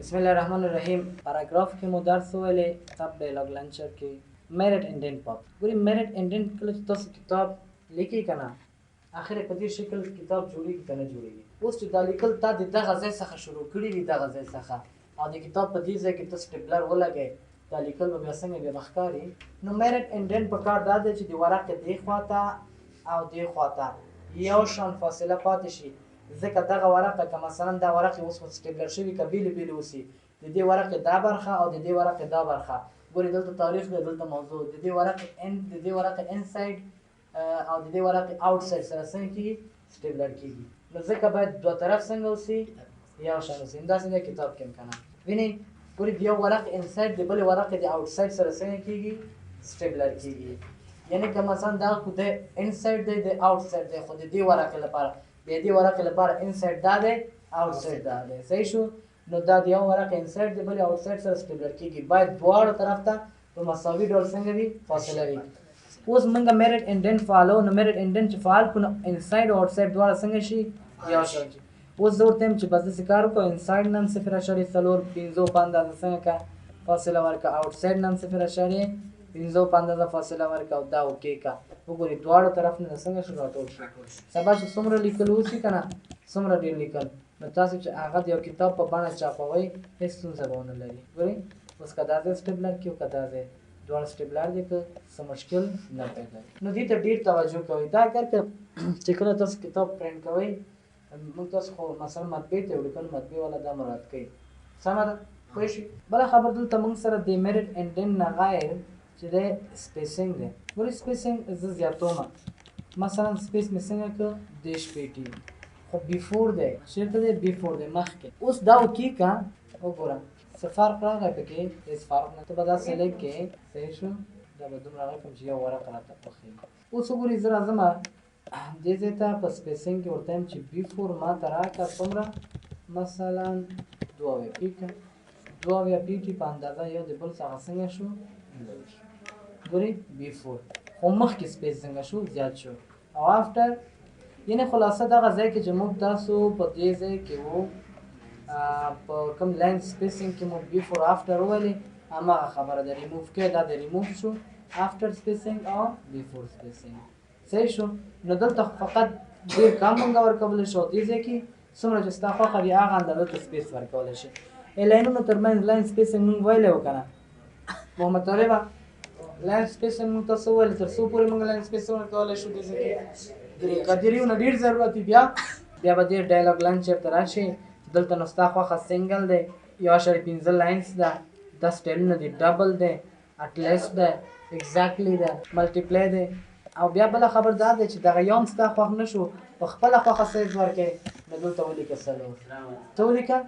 بسم الله الرحمن الرحیم. پاراګراف کې مو درس ویلې سب ډایلاګ لانچر کې میرټ انډنټ پاپ. ګوري میرټ انډنټ کله چې تاسو کتاب لیکي کنه اخر په دې شکل کتاب جوړیږي کنه جوړیږي. اوس چې دا لیکل تا د دغه ځای څخه شروع کړی وي دغه ځای څخه او د کتاب په دې ځای کې تاسو ټیبلر ولګئ دا لیکل به بیا څنګه بیا ښکاري. نو میرټ انډنټ په کار دا دی چې د ورقې دې خواته او دې خواته یو شان فاصله پاتې شي. ځکه دغه ورقه که مثلا دا ورقې اوس سټیپلر شوي که بېلې بېلې اوسي د دې ورقې دا برخه او د دې ورقې دا برخه ګورې دلته تاریخ دی دلته موضوع د دې ورقې ان سایډ او د دې ورقې آوټ سایډ سره څنګه کېږي سټیپلر کېږي. نو ځکه باید دوه طرف څنګه اوسي یو شان اوسي. همداسې دی کتاب کې هم که نه وینئ ګورې د یو ورقې ان سایډ د بلې ورقې د آوټ سایډ سره څنګه کېږي سټیپلر کېږي. یعنې که مثلا دا خو د ان سایډ دی د آوټ سایډ دی خو د دې ورقې لپاره د دې ورقې لپاره ان سایډ دا دی آوټ سایډ دا دی. صحیح شو. نو دا د یو ورقې ان سایډ د بلې آوټ سایډ سره سټیپلر کېږي. باید دواړو طرف ته په مساوي ډول څنګه وي فاصله وي. اوس موږ میرټ انډنټ فعالو. نو میرټ انډنټ چې فعال کړو نو ان سایډ او آوټ سایډ دواړه څنګه شي یو شان شي. اوس زه ورته یم چې بس داسې کار وکړو ان سایډ نن 0.4 په اندازه څنګه که فاصله ورکړه آوټ سایډ نن 0.5 په اندازه فاصله ورکړه او دا اوکې که وګورئ دواړو طرف نه څنګه شو راټول شو. سبا چې څومره لیکل وشي که نه څومره ډېر لیکل نو تاسو چې هغه د یو کتاب په بڼه چاپوئ هېڅ ستونزه به ونه لري. ګورئ اوس که دا ځای سټیپلر کړي او که دا ځای دواړه سټیپلر دی که څه مشکل نه پیدا کړي. نو دې ته ډېر توجه کوئ. دا اگر که چې کله تاسو کتاب پرنټ کوئ موږ تاسو خو مثلا مطبعې ته یو لیکل مطبعې والا دا مراعات کوي. سمه ده پوه شئ. بله خبر دلته موږ سره د میرټ انډنټ نه غیر چې دی سپیسینګ دی. ګورئ سپیسینګ زه زیاتومه مثلا سپیس مې څنګه کړه دېرش پیټي خو بیفور دی چېرته دی بیفور دی مخکې. اوس دا وکړي که وګوره څه فرق راغی پکې هېڅ فرق نه. ته به دا سلیکټ کړې صحیح شو. دا به دومره راغی کوم چې یو ورقه راته پخېږي. اوس وګورئ زه راځمه دې ځای ته په سپیسینګ کې ورته یم چې بیفور ما ته راکړه څومره مثلا 2 پیټي 2 پیټي په اندازه یو د بل څخه څنګه شو ګورئ بیفور خو مخکې سپیس څنګه شو زیات شو او آفټر. یعنې خلاصه دغه ځای کې چې موږ تاسو په دې ځای کې وو په کوم لاین سپیسینګ کې مو بیفور آفټر وویلې هماغه خبره ده. ریموف کې دا د ریموف شو آفټر سپیسینګ او بیفور سپیسینګ. صحیح شو. نو دلته فقط ډېر کم موږ ورکولی شو دې ځای کې څومره چې ستا خوښه وي هغه اندازه ته سپیس ورکولی شي. لاینونو ترمنځ لاین سپیسینګ موږ ویلی وو که نه محمد طالبه لاین سپیسینګ موږ تاسو وویل تر څو پورې موږ لاین سپیسینګ ورکولی شو دې ځای کې که د ریو نه ډېر ضرورت وي بیا به دې ډایلاګ لانچر ته راشئ. دلته نو ستا خوښه سنګل دی 1.5 لاینس ده دا سټایلونه دي ډبل دی اټلیس ده اګزیکټلی ده ملټیپلی دی او بیا بله خبر دا دی چې دغه یو هم ستا خوښ نه شو په خپله خوښه سایز ورکړئ نو دلته ولیکه 4 ته ولیکه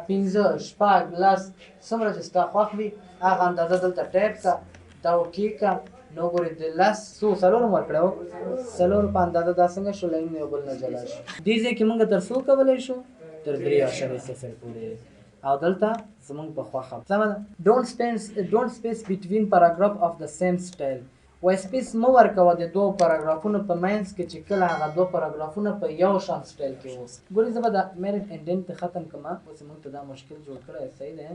15 شپږ لس څومره چې ستا خوښ وي هغه اندازه دلته ټایپ کړه دا اوکې کړه. نو ګورې د لس څلور هم ورکړی وو 4 په اندازه دا څنګه شو لاینونه یو بل نه جلا شو. دې ځای کې موږ تر څو کولی شو تر 3.0 پورې او دلته زمونږ په خوښه. سمه ده. ډونټ سپیس بټوین پاراګراف اف د سیم سټایل. وایي سپیس مه ورکوه د دوو پاراګرافونو په منځ کې چې کله هغه دوه پاراګرافونه په یو شان سټایل کې وو. ګورې زه به د میرټ انډنټ ختم کړم. اوس موږ ته دا مشکل جوړ کړی صحیح دی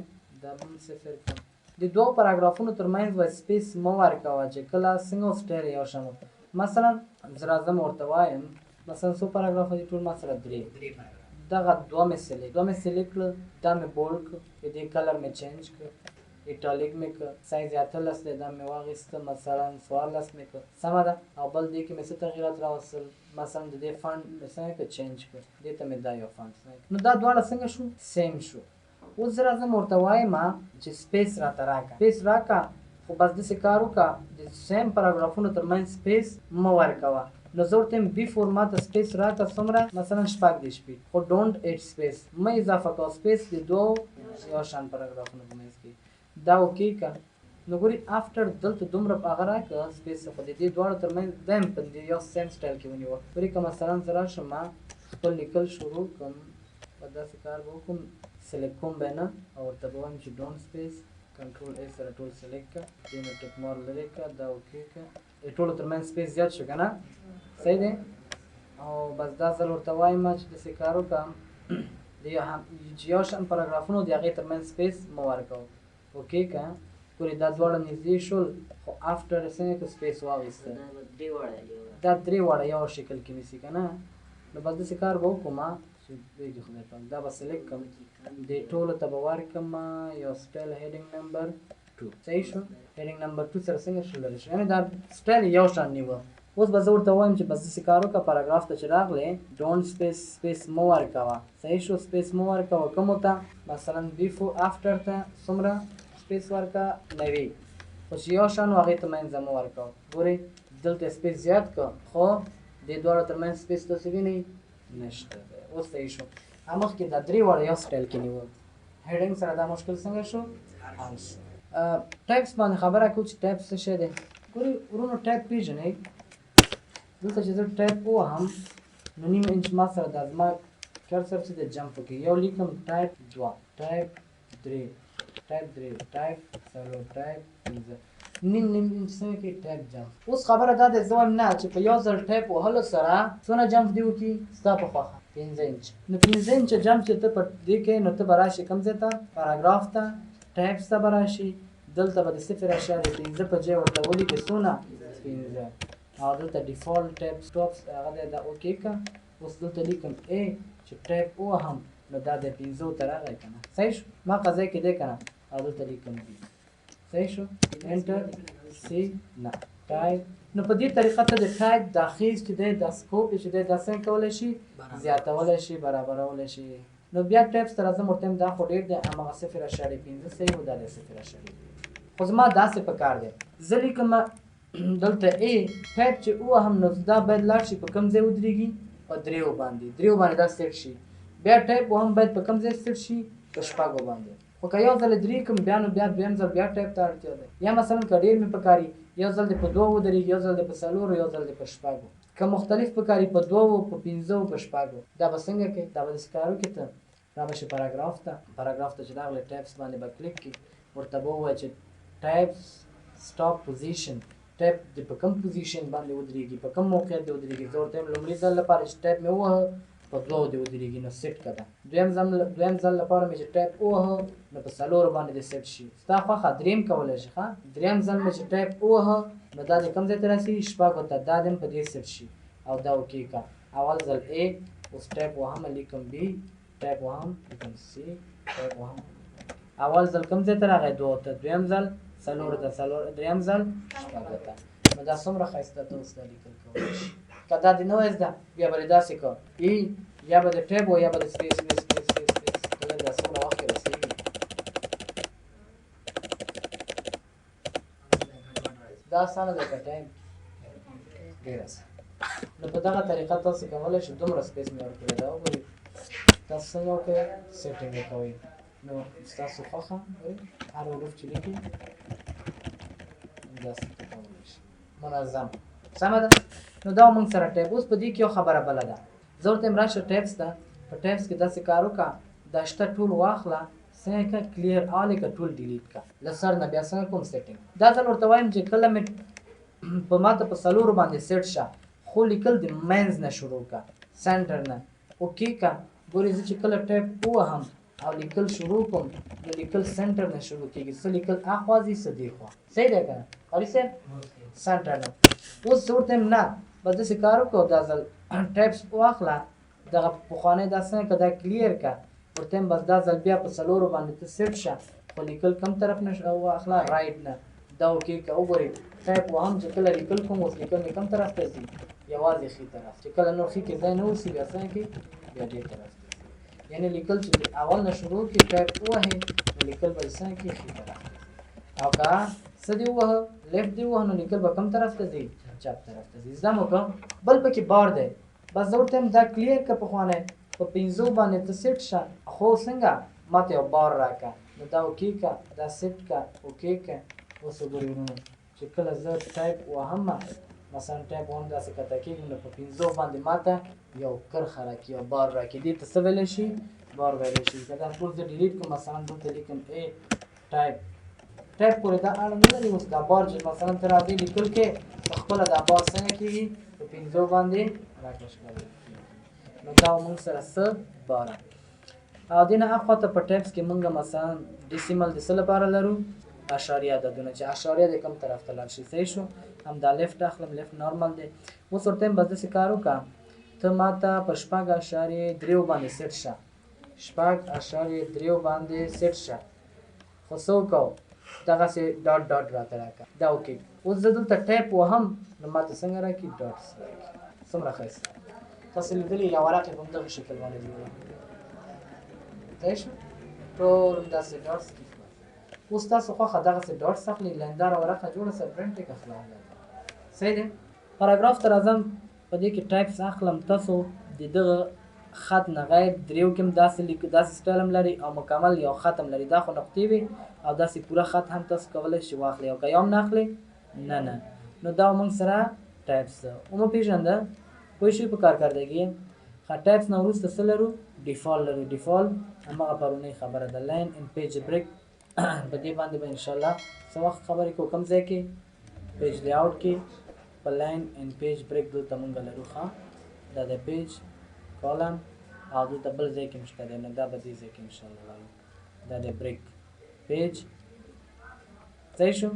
دا به هم صفر کړم. د دوو پاراګرافونو ترمنځ وایي سپیس مه ورکوه چې کله څنګه سټایل یو شان وو. مثلا زه راځم ورته وایم مثلا څو پاراګرافه دي ټول ما سره 3 دغه دوه مې سلیکټ کړل دا مې بولډ کړ دې کلر مې چینج کړ ایټالیک مې کړ سایز 18 دی دا مې واخیسته مثلا 14 مې کړ. سمه ده. او بل دې کې مې څه تغیرات راوستل مثلا د دې فانټ مې څنګه کړ چینج کړ دې ته مې دا یو فانټ نو دا دواړه څنګه شو سیم شو. اوس زه راځم ورته وایم چې سپیس راته راکړه سپیس راکړه خو بس داسې کار وکړه د سیم پاراګرافونو ترمنځ سپیس مه ورکوه. نو زه ورته یم بیفور ما ته سپیس راکړه څومره مثلا 14 پیټ خو ډونټ ایډ سپیس مه اضافه کوه سپیس د دوو یو شان پاراګرافونو په منځ کې دا اوکې که. نو ګورې آفټر دلته دومره په هغه راکړه سپیس خو د دې دواړو ترمنځ دا هم په یو سیم سټایل کې ونیوه. ګورې که مثلا زه راشم خپل لیکل شروع کړم په داسې کار به وکړم سلیکټ کوم به نه او ورته به وایم چې ډونټ سپیس کنټرول ای سره ټول سلیکټ کړه دې نه ټک مار لرې کړه دا اوکې کړه د ټولو ترمنځ سپیس زیات شو که نه صحیح دی. او بس دا ځل ورته وایم چې داسې کار وکړم دی هم چې یو شان پاراګرافونو د هغې ترمنځ سپیس مه ورکوه. اوکې که ګورې دا دواړه نږدې شول خو افټر څنګه که سپیس واخیسته دا درې واړه یو شکل کې نیسي که نه. نو بس داسې کار به وکړو ما چې ویږي خدای پاک دا به سلیکټ کړم دې ټولو ته به ورکړم یو سټایل هیډینګ نمبر 2 صحیح شو. هیډینګ نمبر 2 سره څنګه شو لري شو یعنې دا سټایل یو شان نیوه. اوس به زه ورته وایم چې بس داسې کار وکړه پاراګراف ته چې راغلی ډونټ سپیس مه ورکوه صحیح شو. سپیس مه ورکوه کومو ته مثلا بیفو افټر ته څومره سپیس ورکوه 90 خو چې یو شان و هغې ته منځه مه ورکوه. ګورئ دلته سپیس زیات کړه خو دې دواړو تر منځ سپیس تاسې وینئ نشته دی. اوس صحیح شو. مخکې دا درې واړه یو سټایل کې نیوه هیډینګ سره دا مشکل څنګه شو حل شو. ټایپس باندې خبره کوو چې ټایپ څه شی دی. ګورئ ورونو ټایپ پېژنئ دلته چې زه ټایپ ووهم نو نیم انچ ما سره دا زما کرسر چې دی جمپ وکړي یو لیکم ټایپ 2 ټایپ 3 ټایپ 3 ټایپ 4 ټایپ 5 نیم انچ څنګه کې ټایپ جمپ. اوس خبره دا ده زه وایم نه چې په یو ځل ټایپ وهلو سره څونه جمپ دې وکړي ستا په خوښه 15 انچ. نو 15 انچ جمپ چې ته په دې کې نو ته به راشې کوم ځای ته پاراګراف ته ټایپس ته به راشي دلته به د 0.5 په ځای ورته ولیکې څونه 15 او دلته ډیفالټ ټایپ سټاپس هغه دی دا اوکې که. اوس دلته لیکم ا چې ټایپ ووهم نو دا د 15 ته راغی که نه صحیح شو. ما قضای کې دی که نه او دلته لیکم بي صحیح شو. انټر سی نه ټایپ. نو په دې طریقه ته د ټایپ دا خیز چې دی دا سکوپ چې دی دا څنګه کولی شي زیاتولی شي برابرولی شي. نو بیا ټایپس ته راځم ورته دا خو ډېر دی هماغه 0.5 صحیح و دا دی 0.5 خو زما داسې په کار دی زه لیکم دلته ا ټایپ چې ووهم نو دا باید لاړ شي په کوم ځای ودرېږي په دریو باندې دا سیټ شي. بیا ټایپ وهم باید په کوم ځای سیټ شي په شپږو باندې. خو که یو ځل درې کوم بیا نو بیا دویم ځل بیا ټایپ ته اړتیا ده. یا مثلا که ډېر مې پکاري یو ځل دې په 2 ودرېږي یو ځل دې په 4 یو ځل دې په شپږو. که مختلف پکاري په 2 په 15 په شپږو دا به څنګه کوي دا به داسې کار وکړي ته را به شي پاراګراف ته چې راغلی ټایپس باندې به کلیک کړي ورته به ووایي چې ټایپس سټاپ پوزیشن ټایپ دې په کوم پوزیشن باندې ودرېږي په کوم موقعیت دې ودرېږي. زه ورته وایم لومړي ځل لپاره چې ټایپ مې ووهه په 2 دې ودرېږي نو سیټ کړه. دویم ځل لپاره مې چې ټایپ ووهه نو په 4 باندې دې سیټ شي ستا خوښه. درېیم کولی شي ښه درېیم ځل مې چې ټایپ ووهه نو دا دې کوم ځای ته راسي شپږو ته دا دې په دې سیټ شي او دا اوکې کړه. اول ځل ا اوس ټایپ وهم لیکم بي ټایپ وهم لیکم سی ټایپ وهم اول ځل کوم ځای ته راغی 2 ته دویم ځل 4 ته درېیم ځل شپږو ته. نو دا څومره ښایسته ته اوس دا لیکل کولی شي. که دا دې نه وای زده بیا به دې داسې کړه ای یا به د ټایپ و یا به د سپیس دا څومره وخت کې رسېږي. دا اسانه ده که ټایم ډېر اسانه. نو په دغه طریقه تاسو کولی شئ دومره سپیس مې ورکړې ده وګورئ تاسو څنګه وکړئ سیټینګ یې کوئ نو ستاسو خوښه هر حروف چې لیکي داسې کولی شئ منظم سمه ده. نو دا موږ سره ټایپ. اوس په دې کې یو خبره بله ده زه ورته یم راشه ټایپس ته په ټایپس کې داسې کار وکړه دا شته ټول واخله څنګه که کلیر آل یې که ټول ډیلیټ کړه له سر نه بیا څنګه کوم سیټینګ. دا ځل ورته وایم چې کله مې په ماته په 4 باندې سیټ شه خو لیکل د منځ نه شروع کړه سنټر نه اوکې کړه. ګورې زه چې کله ټایپ ووهم او لیکل شروع کوم نو لیکل سنټر نه شروع کېږي څه لیکل اخوا ځي څه دېخوا صحیح دی که نه قاري صاحب سنټر نه. اوس زه ورته یم نه به داسې کار وکړو دا ځل ټایپس واخله دغه پخوانی دا څنګه که دا کلیر کړه ورته یم بس دا ځل بیا په 4 باندې ته سیټ شه خو لیکل کم طرف نه واخله رایټ نه دا اوکې که وګورئ ټایپ وهم چې کله لیکل کوم اوس لیکل مې کم طرف ته ځي یوازې ښي طرف چې کله نور ښي کې ځای نه اوسي بیا څنګه کې بیا ډېر طرف ته ځي. یعنې لیکل چې اول نه شروع کړي ټایپ ووهې نو لیکل به څنګه کې ښي طرف ته ځي او که څه دې ووهه لیفټ دې ووهه نو لیکل به کم طرف ته ځي چپ طرف ته ځي. زده مو کړم بل پکې بار دی بس زه ورته یم دا کلیر که پخوانی په 15 باندې ته سیټ شه خو څنګه ماته یو بار راکړه نو دا اوکې که دا سیټ که اوکې که. اوس وګورئ ورونو چې کله زه ټایپ وهم مثلا ټایپ وهم داسې کته کېږي نو په 15 باندې ماته یو کرښه راکړي یو بار راکړي دې ته څه ویلی شي بار ویلی شي. که دا ټول زه ډیلیټ کړم مثلا دلته لیکم ا ټایپ پورې دا اړه نه لري. اوس دا بار چې مثلا ته راځې لیکل کې خپله دا بار څنګه کېږي په 15 باندې راکش کوي نو دا موږ سره څه باره. او دینه اخواته په ټیپس کې مونږ مثلا ډیسیمل د څه لپاره لرو اشاریه عددونه چې اشاریه د کوم طرف ته لاړ شي صحیح شو هم دا لیفټ اخلم لیفټ نارمل دی اوس ورته بس داسې کار وکړه ته ماته په 4.3 باندې سیټ شه 4.3 باندې سیټ شه خو څه وکړو دغسې ډاټ ډاټ راته راکړه دا اوکې اوس زه دلته ټیپ وهم نو ماته څنګه راکړي ډاټس راکړي څومره ښایسته تاسو لیدلي یا ورق یې په همدغه شکل باندې جوړوي ځای شو ټول همداسې ډاټس دي اوس تاسو خوښه دغسې ډاټس اخلئ لانداره ورقه جوړه سه پرنټ یې کړه خلاص صحیح دی پاراګراف ته راځم په دې کې ټایپس اخلم تاسو د دغه خط نه غیر دریو کې هم داسې سټایل هم لري او مکمل یو خط هم لري دا خو نقطې وي او داسې پوره خط هم تاسو کولی شئ واخلئ او که یو هم نه اخلئ نه نو دا موږ سره ټایپس وموپېژنده پوه شئ په کارکردګي ښه ټایپس نه وروسته څه لرو ډیفالټ لرو ډیفالټ همغه پرونۍ خبره ده لاین ان پیج بریک په دې باندې به انشاءالله څه وخت خبرې کوو کوم ځای کې پیج لی آوټ کې په لاین ان پیج بریک دلته مونږ لرو ښه دا د پیج کالم او دلته بل ځای کې هم شته دی نو دا به دې ځای کې انشاءالله وایو دا د بریک پیج صحیح شو